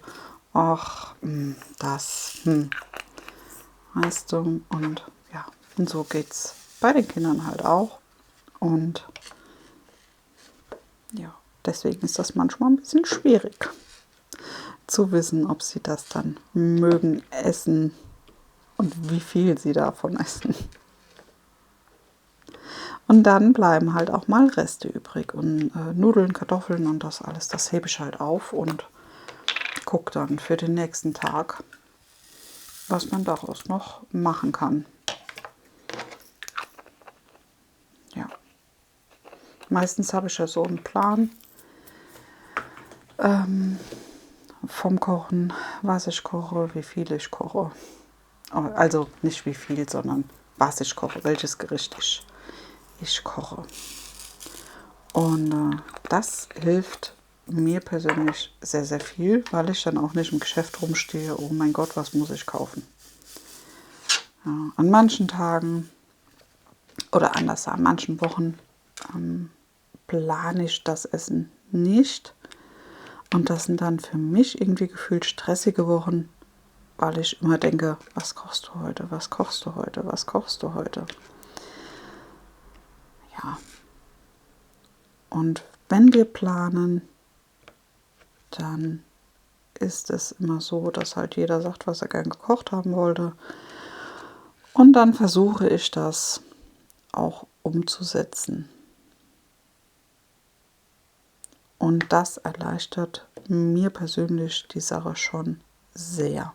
ach, weißt du. Und ja, und so geht's bei den Kindern halt auch. Und ja, deswegen ist das manchmal ein bisschen schwierig zu wissen, ob sie das dann mögen essen und wie viel sie davon essen. Und dann bleiben halt auch mal Reste übrig und Nudeln, Kartoffeln und das alles, das hebe ich halt auf und gucke dann für den nächsten Tag, was man daraus noch machen kann. Ja. Meistens habe ich ja so einen Plan vom Kochen, was ich koche, wie viel ich koche. Also nicht wie viel, sondern was ich koche, welches Gericht ich koche. Und das hilft mir persönlich sehr, sehr viel, weil ich dann auch nicht im Geschäft rumstehe, oh mein Gott, was muss ich kaufen. Ja, an manchen Tagen oder anders, an manchen Wochen plane ich das Essen nicht. Und das sind dann für mich irgendwie gefühlt stressige Wochen, weil ich immer denke, was kochst du heute, was kochst du heute, was kochst du heute. Ja. Und wenn wir planen, dann ist es immer so, dass halt jeder sagt, was er gern gekocht haben wollte. Und dann versuche ich das auch umzusetzen. Und das erleichtert mir persönlich die Sache schon sehr.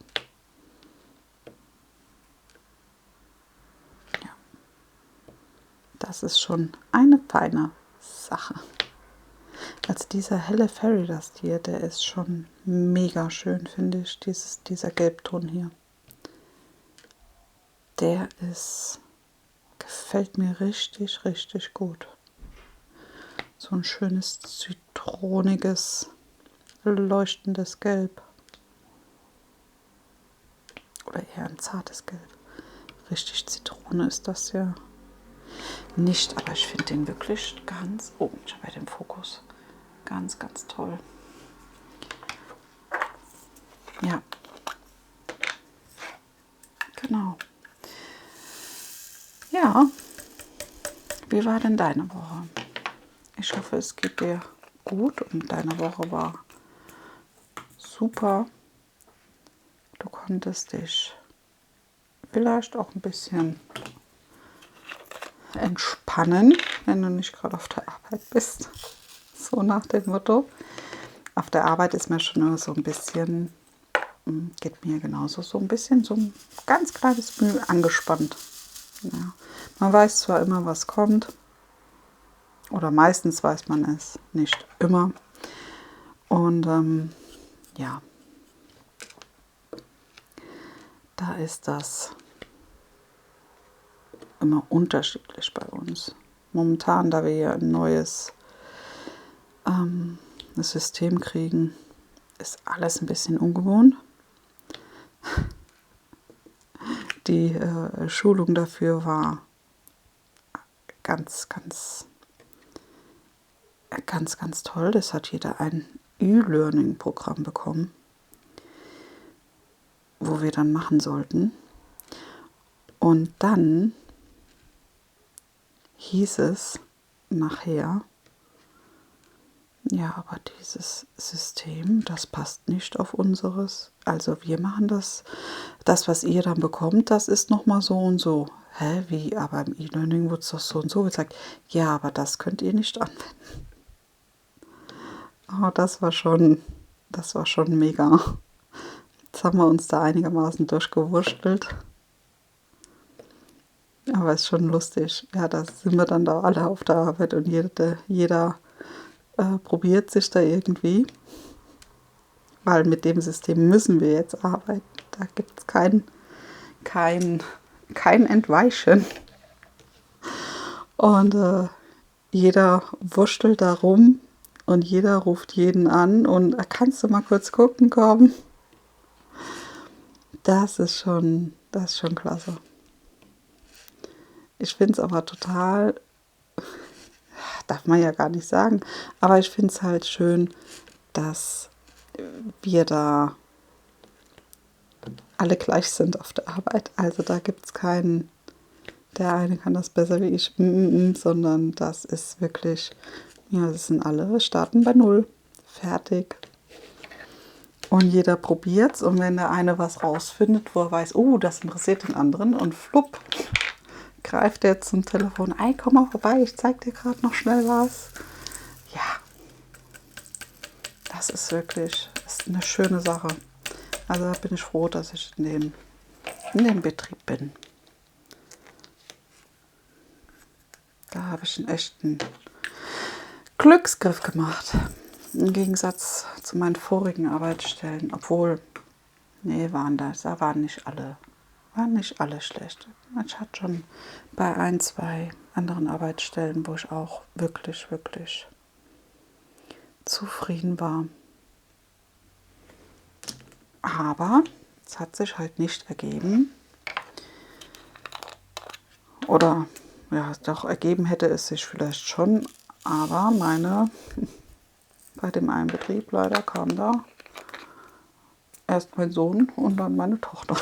Ja. Das ist schon eine feine Sache. Also dieser helle Fairy Dust hier, der ist schon mega schön, finde ich. Dieser Gelbton hier. Der gefällt mir richtig, richtig gut. So ein schönes zitroniges, leuchtendes Gelb. Oder eher ein zartes Gelb. Richtig Zitrone ist das ja nicht, aber ich finde den wirklich ganz, oh, ich habe ja den Fokus, ganz, ganz toll. Ja, genau. Ja, wie war denn deine Woche? Ich hoffe, es geht dir gut und deine Woche war super. Du konntest dich vielleicht auch ein bisschen entspannen, wenn du nicht gerade auf der Arbeit bist. So nach dem Motto. Auf der Arbeit ist man schon immer so ein bisschen, geht mir genauso, so ein bisschen, so ein ganz kleines Mühe angespannt. Ja. Man weiß zwar immer, was kommt, oder meistens weiß man es, nicht immer. Und ja, da ist das immer unterschiedlich bei uns. Momentan, da wir ja ein neues System kriegen, ist alles ein bisschen ungewohnt. Die Schulung dafür war ganz, ganz, ganz, ganz toll. Das hat jeder ein E-Learning-Programm bekommen, wo wir dann machen sollten. Und dann hieß es nachher, ja, aber dieses System, das passt nicht auf unseres. Also wir machen das, was ihr dann bekommt, das ist nochmal so und so. Hä, wie? Aber im E-Learning wird es doch so und so gezeigt. Ja, aber das könnt ihr nicht anwenden. Oh, das war schon mega. Jetzt haben wir uns da einigermaßen durchgewurschtelt. Aber es ist schon lustig. Ja, da sind wir dann da alle auf der Arbeit und jeder probiert sich da irgendwie. Weil mit dem System müssen wir jetzt arbeiten. Da gibt es kein Entweichen. Und jeder wurschtelt da rum und jeder ruft jeden an und kannst du mal kurz gucken kommen? Das ist schon klasse. Ich finde es aber total, darf man ja gar nicht sagen, aber ich finde es halt schön, dass wir da alle gleich sind auf der Arbeit. Also da gibt es keinen, der eine kann das besser wie ich, sondern das ist wirklich, ja, das sind alle, starten bei Null, fertig. Und jeder probiert's und wenn der eine was rausfindet, wo er weiß, oh, das interessiert den anderen und flupp, greift er zum Telefon, ey, komm mal vorbei, ich zeig dir gerade noch schnell was. Ja, das ist wirklich, ist eine schöne Sache. Also da bin ich froh, dass ich in dem Betrieb bin. Da habe ich einen echten Glücksgriff gemacht. Im Gegensatz zu meinen vorigen Arbeitsstellen. Obwohl, nee, da waren nicht alle schlecht. Ich hatte schon bei 1, 2 anderen Arbeitsstellen, wo ich auch wirklich, wirklich zufrieden war. Aber es hat sich halt nicht ergeben. Oder ja, doch ergeben hätte es sich vielleicht schon, aber bei dem einen Betrieb leider kam da erst mein Sohn und dann meine Tochter.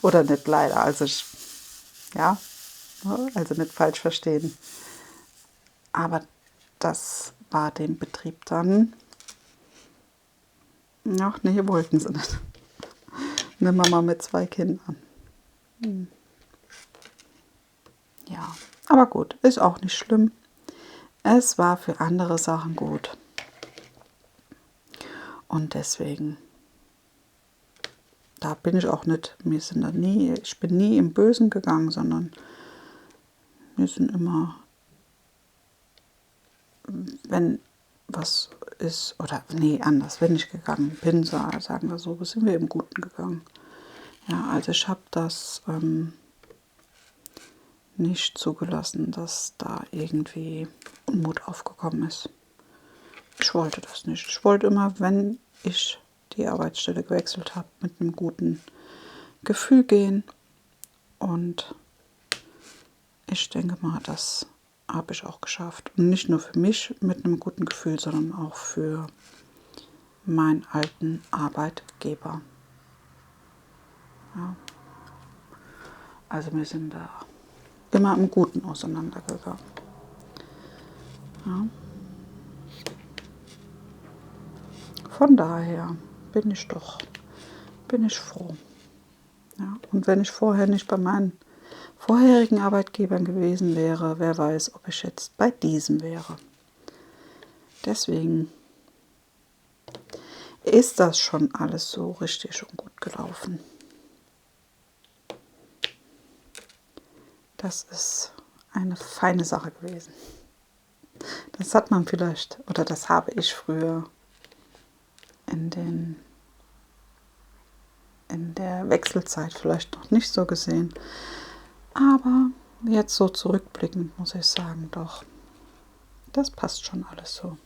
Oder nicht leider, also ja, also nicht falsch verstehen. Aber das war dem Betrieb dann, ach nee, wollten sie nicht. Eine Mama mit 2 Kindern. Ja, aber gut, ist auch nicht schlimm. Es war für andere Sachen gut. Und deswegen, da bin ich auch nicht, ich bin nie im Bösen gegangen, sondern wir sind immer, wenn was ist, oder nee, anders, wenn ich gegangen bin, sagen wir so, sind wir im Guten gegangen. Ja, also ich habe das nicht zugelassen, dass da irgendwie Unmut aufgekommen ist. Ich wollte das nicht. Ich wollte immer, wenn ich die Arbeitsstelle gewechselt habe, mit einem guten Gefühl gehen. Und ich denke mal, das habe ich auch geschafft. Und nicht nur für mich mit einem guten Gefühl, sondern auch für meinen alten Arbeitgeber. Ja. Also wir sind da immer im Guten auseinandergegangen. Ja. Von daher bin ich froh. Ja. Und wenn ich vorher nicht bei meinen vorherigen Arbeitgebern gewesen wäre, wer weiß, ob ich jetzt bei diesem wäre. Deswegen ist das schon alles so richtig und gut gelaufen. Das ist eine feine Sache gewesen. Das hat man vielleicht, oder das habe ich früher in der Wechselzeit vielleicht noch nicht so gesehen. Aber jetzt so zurückblickend muss ich sagen, doch, das passt schon alles so.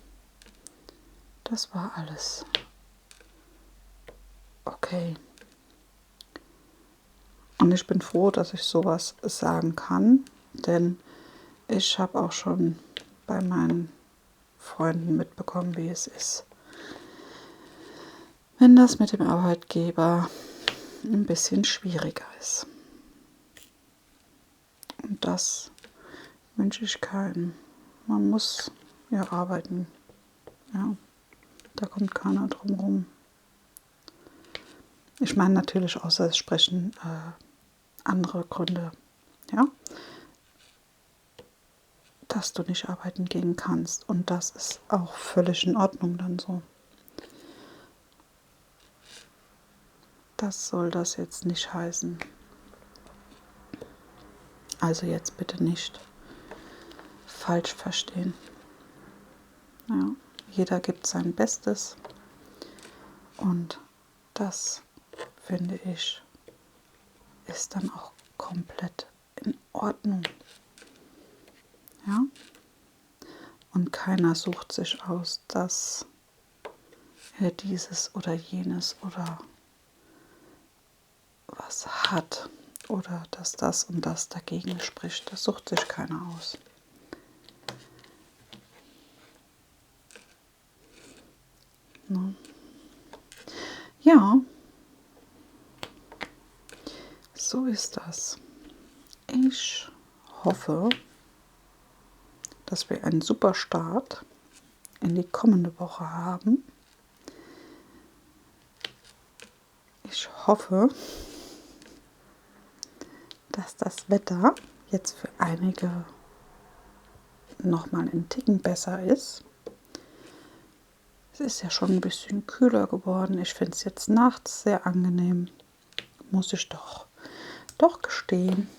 Das war alles okay. Und ich bin froh, dass ich sowas sagen kann, denn ich habe auch schon bei meinen Freunden mitbekommen, wie es ist, wenn das mit dem Arbeitgeber ein bisschen schwieriger ist. Und das wünsche ich keinem. Man muss ja arbeiten. Ja, da kommt keiner drum rum. Ich meine natürlich, außer es sprechen andere Gründe, ja, dass du nicht arbeiten gehen kannst. Und das ist auch völlig in Ordnung dann so. Das soll das jetzt nicht heißen. Also jetzt bitte nicht falsch verstehen. Ja, jeder gibt sein Bestes und das, finde ich, ist dann auch komplett in Ordnung. Ja? Und keiner sucht sich aus, dass er dieses oder jenes oder was hat oder dass das und das dagegen spricht. Das sucht sich keiner aus. Ne? Ja, so ist das. Ich hoffe, dass wir einen super Start in die kommende Woche haben. Ich hoffe, dass das Wetter jetzt für einige nochmal einen Ticken besser ist. Es ist ja schon ein bisschen kühler geworden. Ich finde es jetzt nachts sehr angenehm. Muss ich doch gestehen.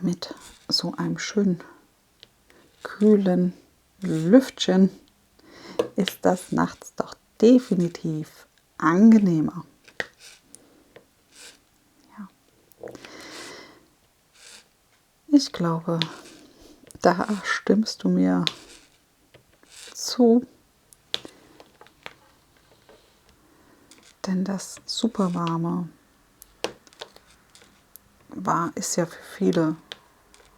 Mit so einem schönen kühlen Lüftchen ist das nachts doch definitiv angenehmer. Ja. Ich glaube, Da stimmst du mir zu. Denn das super warme ist ja für viele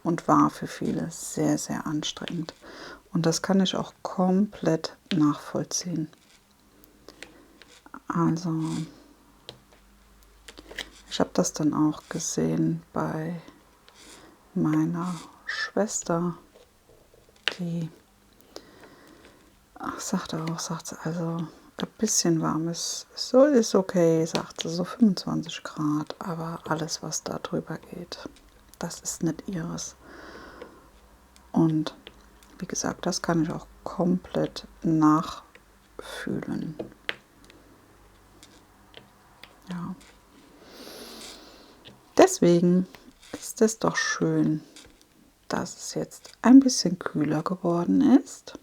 und war für viele sehr, sehr anstrengend. Und das kann ich auch komplett nachvollziehen. Also, ich habe das dann auch gesehen bei meiner Schwester, die sagt sie, also ein bisschen warm ist okay, sagt sie, so 25 Grad, aber alles, was da drüber geht, das ist nicht ihres. Und wie gesagt, das kann ich auch komplett nachfühlen. Ja. Deswegen ist es doch schön, dass es jetzt ein bisschen kühler geworden ist.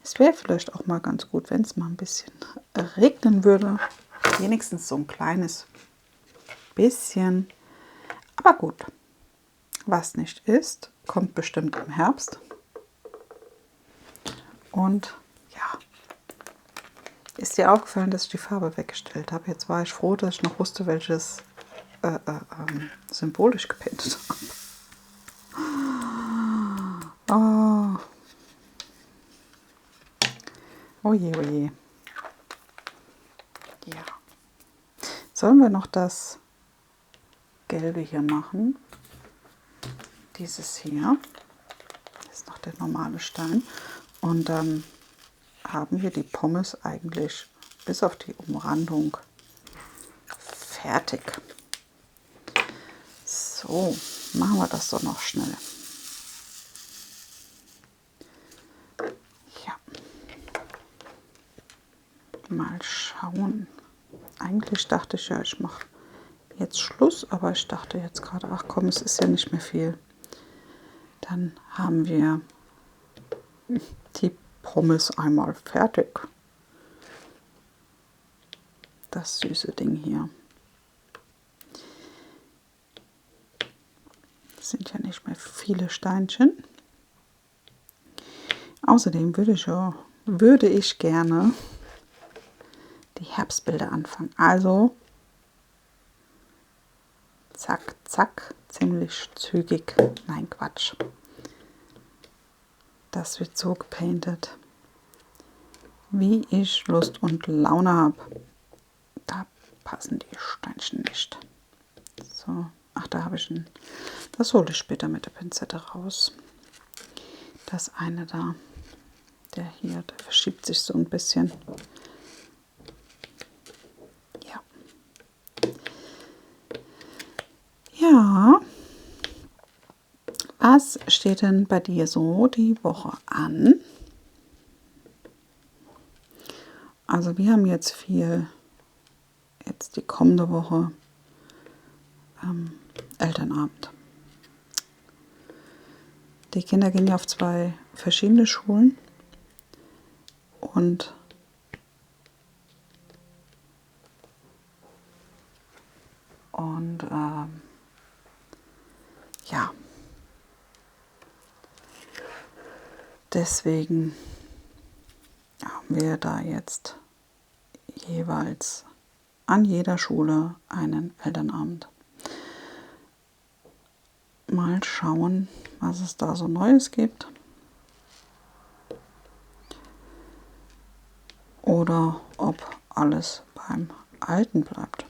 Es wäre vielleicht auch mal ganz gut, wenn es mal ein bisschen regnen würde. Wenigstens so ein kleines bisschen. Aber gut, was nicht ist, kommt bestimmt im Herbst. Und ja, ist dir aufgefallen, dass ich die Farbe weggestellt habe? Jetzt war ich froh, dass ich noch wusste, welches symbolisch gepaintet habe. Oh je, oh je. Ja. Sollen wir noch das Gelbe hier machen? Dieses hier. Das ist noch der normale Stein. Und dann haben wir die Pommes eigentlich bis auf die Umrandung fertig. So, machen wir das doch noch schnell. Ja. Mal schauen. Eigentlich dachte ich ja, ich mache jetzt Schluss, aber ich dachte jetzt gerade, ach komm, es ist ja nicht mehr viel. Dann haben wir die Pommes einmal fertig. Das süße Ding hier. Das sind ja nicht mehr viele Steinchen. Außerdem würde ich gerne die Herbstbilder anfangen. Also zack, zack, ziemlich zügig. Nein, Quatsch. Das wird so gepaintet, wie ich Lust und Laune habe. Da passen die Steinchen nicht. So, ach, da habe ich ein. Das hole ich später mit der Pinzette raus. Das eine da, der hier, der verschiebt sich so ein bisschen. Ja. Ja. Was steht denn bei dir so die Woche an? Also wir haben jetzt die kommende Woche Elternabend. Die Kinder gehen ja auf 2 verschiedene Schulen und ja, deswegen haben wir da jetzt jeweils an jeder Schule einen Elternabend. Mal schauen, was es da so Neues gibt. Oder ob alles beim Alten bleibt.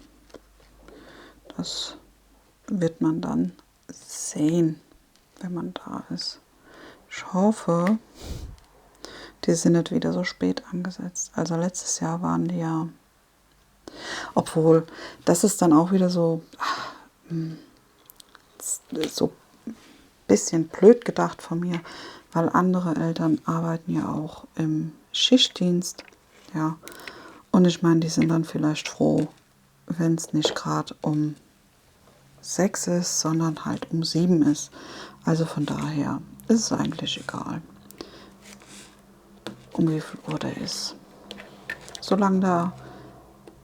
Das wird man dann sehen, wenn man da ist. Ich hoffe, die sind nicht wieder so spät angesetzt. Also letztes Jahr waren die ja, obwohl, das ist dann auch wieder so ein bisschen blöd gedacht von mir, weil andere Eltern arbeiten ja auch im Schichtdienst. Ja, und ich meine, die sind dann vielleicht froh, wenn es nicht gerade um 6 ist, sondern halt um 7 ist. Also von daher ist es eigentlich egal, um wie viel Uhr der ist. Solange da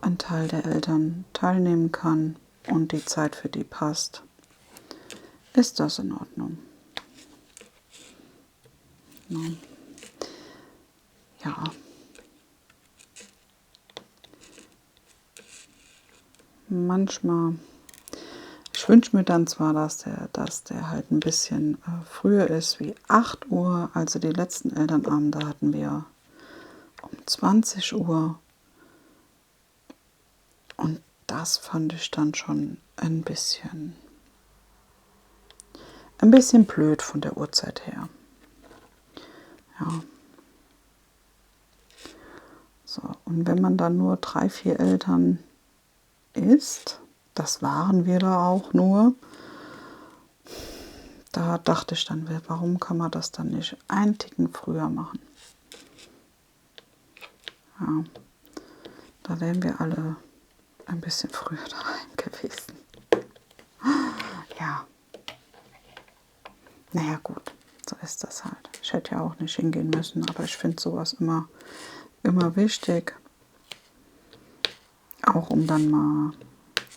ein Teil der Eltern teilnehmen kann und die Zeit für die passt, ist das in Ordnung. Ne? Ja. Manchmal, ich wünsche mir dann zwar, dass der halt ein bisschen früher ist, wie 8 Uhr. Also die letzten Elternabende hatten wir um 20 Uhr. Und das fand ich dann schon ein bisschen blöd von der Uhrzeit her. Ja. So, und wenn man dann nur 3, 4 Eltern ist, das waren wir da auch nur, da dachte ich dann, warum kann man das dann nicht einen Ticken früher machen? Ja, da wären wir alle ein bisschen früher daheim gewesen. Ja, naja gut, so ist das halt. Ich hätte ja auch nicht hingehen müssen, aber ich finde sowas immer wichtig, auch um dann mal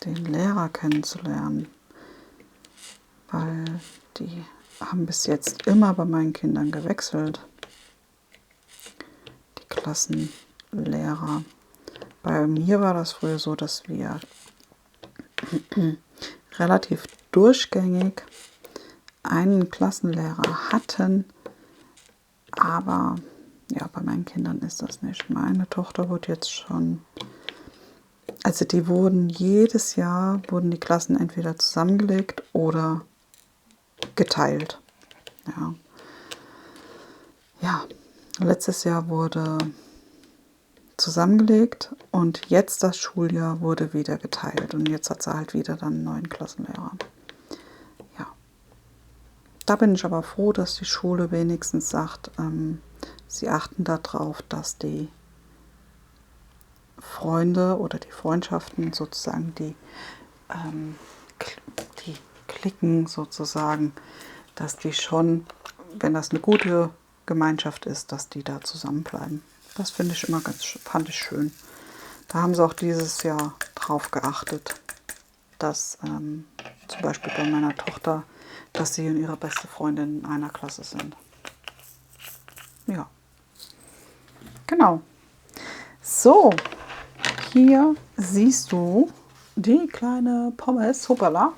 den Lehrer kennenzulernen, weil die haben bis jetzt immer bei meinen Kindern gewechselt, die Klassenlehrer. Bei mir war das früher so, dass wir relativ durchgängig einen Klassenlehrer hatten, aber ja, bei meinen Kindern ist das nicht. Meine Tochter wird jetzt schon, also die wurden jedes Jahr, wurden die Klassen entweder zusammengelegt oder geteilt. Ja, ja, letztes Jahr wurde zusammengelegt und jetzt das Schuljahr wurde wieder geteilt und jetzt hat sie halt wieder dann einen neuen Klassenlehrer. Ja, da bin ich aber froh, dass die Schule wenigstens sagt, sie achten darauf, dass die Freunde oder die Freundschaften sozusagen, die Cliquen sozusagen, dass die schon, wenn das eine gute Gemeinschaft ist, dass die da zusammenbleiben. Das finde ich immer fand ich schön. Da haben sie auch dieses Jahr drauf geachtet, dass zum Beispiel bei meiner Tochter, dass sie und ihre beste Freundin in einer Klasse sind. Ja, genau. So, hier siehst du die kleine Pommes, hoppala,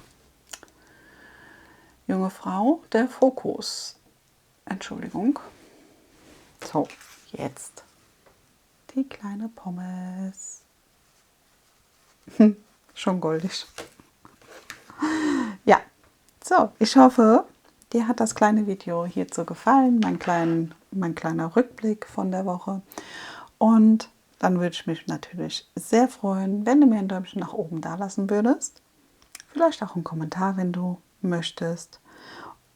junge Frau, der Fokus. Entschuldigung. So, jetzt die kleine Pommes. Schon goldig. Ja, so, ich hoffe, dir hat das kleine Video hierzu gefallen, mein kleiner Rückblick von der Woche. Und dann würde ich mich natürlich sehr freuen, wenn du mir ein Däumchen nach oben da lassen würdest. Vielleicht auch einen Kommentar, wenn du möchtest.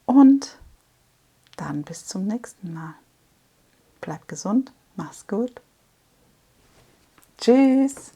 Und dann bis zum nächsten Mal. Bleib gesund, mach's gut. Tschüss.